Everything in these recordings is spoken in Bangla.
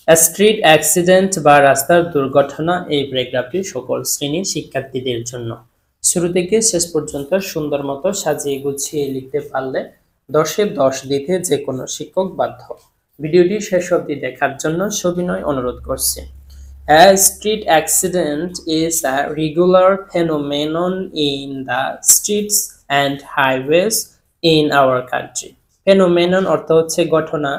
স্ট্রিট অ্যাক্সিডেন্ট বা রাস্তার দুর্ঘটনা এই প্যারাগ্রাফটি সকল শ্রেণীর শিক্ষার্থীদের জন্য। শুরু থেকে শেষ পর্যন্ত সুন্দর মতো সাজিয়ে গুছিয়ে লিখতে পারলে 10-এ 10 দিতে যে কোনো শিক্ষক বাধ্য। ভিডিওটি শেষ অবধি দেখার জন্য সবিনয় অনুরোধ করছি। A street accident is a regular phenomenon in the streets and highways in our country. Phenomenon অর্থ হচ্ছে ঘটনা।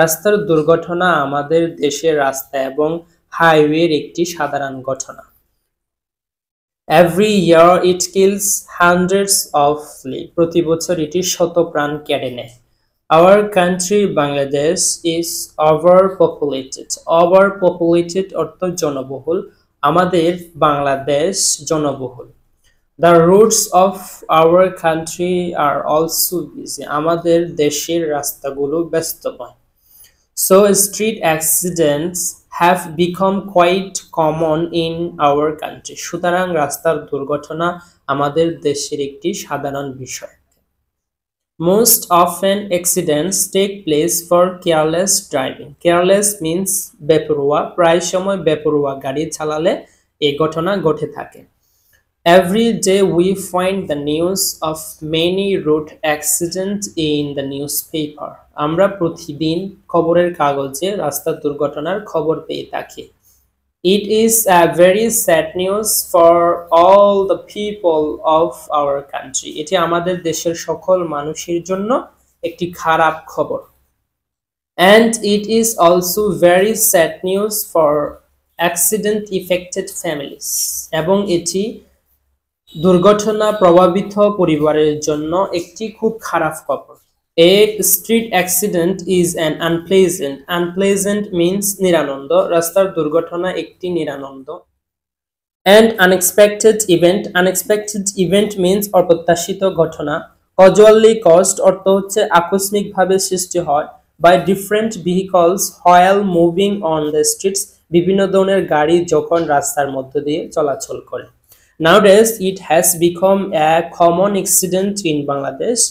রাস্তার দুর্ঘটনা আমাদের দেশের রাস্তা এবং হাইওয়ের একটি সাধারণ ঘটনা। Every year it kills hundreds of lives. প্রতি বছর এটি শত প্রাণ কেড়ে নেয়। Our country Bangladesh is overpopulated. Overpopulated অর্থ জনবহুল। আমাদের বাংলাদেশ জনবহুল। The roads of our country are also busy. আমাদের দেশের রাস্তাগুলো ব্যস্তময়। So street accidents have become quite common in our country. সুতরাং রাস্তার দুর্ঘটনা আমাদের দেশের একটি সাধারণ বিষয়। Most often accidents take place for careless driving. Careless means বেপরোয়া। প্রায় সময় বেপরোয়া গাড়ি চালালে এই ঘটনা ঘটে থাকে। Every day we find the news of many road accidents in the newspaper. আমরা প্রতিদিন খবরের কাগজে রাস্তা দুর্ঘটনার খবর পেয়ে থাকি। It is a very sad news for all the people of our country. এটি আমাদের দেশের সকল মানুষের জন্য একটি খারাপ খবর। And it is also very sad news for accident affected families. এবং এটি দুর্ঘটনা প্রভাবিত পরিবারের জন্য একটি খুব খারাপ খবর। A street accident is an unpleasant. Unpleasant means নিরানন্দ। রাস্তার দুর্ঘটনা একটি নিরানন্দ। And unexpected event. Unexpected event means অপ্রত্যাশিত ঘটনা। Casually caused অর্থ হচ্ছে আকস্মিকভাবে সৃষ্টি হয় by different vehicles while moving on the streets. বিভিন্ন ধরনের গাড়ি যখন রাস্তার মধ্য দিয়ে চলাচল করে। Nowadays it has become a common accident in Bangladesh.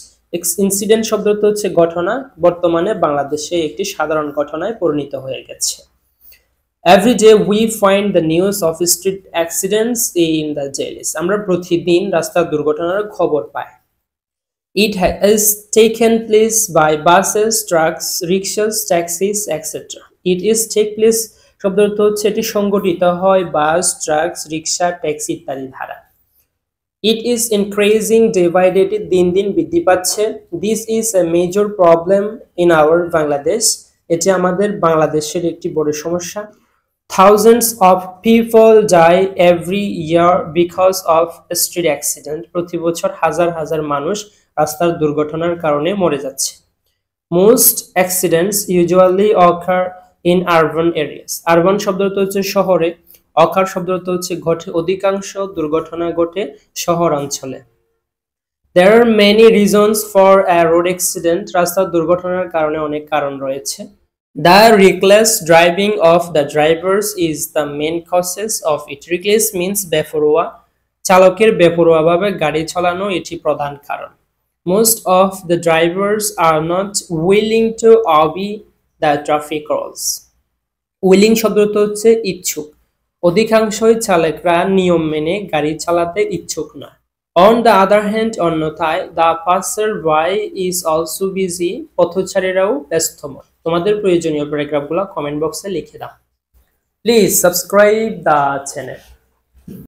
Incident শব্দটি হচ্ছে ঘটনা, বর্তমানে বাংলাদেশে একটি সাধারণ ঘটনায় পরিণত হয়ে গেছে। Every day we find the news of street accidents in the dailies. আমরা প্রতিদিন রাস্তার দুর্ঘটনার খবর পাই। It has taken place by buses, trucks, rickshaws, taxis, etc. It is take place শব্দ অর্থ হচ্ছে এটি সংঘটিত হয় বাস, ট্রাকস, রিক্সা, ট্যাক্সি ইত্যাদি দ্বারা। It is increasing day by day, দিন দিন বৃদ্ধি পাচ্ছে। This is a major problem in our Bangladesh. এটি আমাদের বাংলাদেশের একটি বড় সমস্যা। Thousands of people die every year because of a street accident. প্রতি বছর হাজার হাজার মানুষ রাস্তার দুর্ঘটনার কারণে মরে যাচ্ছে। Most accidents usually occur in urban areas. Urban শব্দটি হচ্ছে শহরে, occur শব্দটি হচ্ছে ঘটে। অধিকাংশ দুর্ঘটনা ঘটে শহর অঞ্চলে। There are many reasons for a road accident. রাস্তার দুর্ঘটনার কারণে অনেক কারণ রয়েছে। The reckless driving of the drivers is the main causes of it. Reckless means বেপরোয়া। চালকের বেপরোয়াভাবে গাড়ি চালানো এটি প্রধান কারণ। Most of the drivers are not willing to obey the traffic rules. Willing শব্দটি হচ্ছে ইচ্ছুক। অধিকাংশই চালকরা নিয়ম মেনে গাড়ি চালাতে ইচ্ছুক নয়। On the other hand, অন্যথায় the passerby is also busy. পথচারীরাও ব্যস্তময়। তোমাদের প্রয়োজনীয় প্যারাগ্রাফগুলো কমেন্ট বক্সে লিখে দাও। Please subscribe the channel.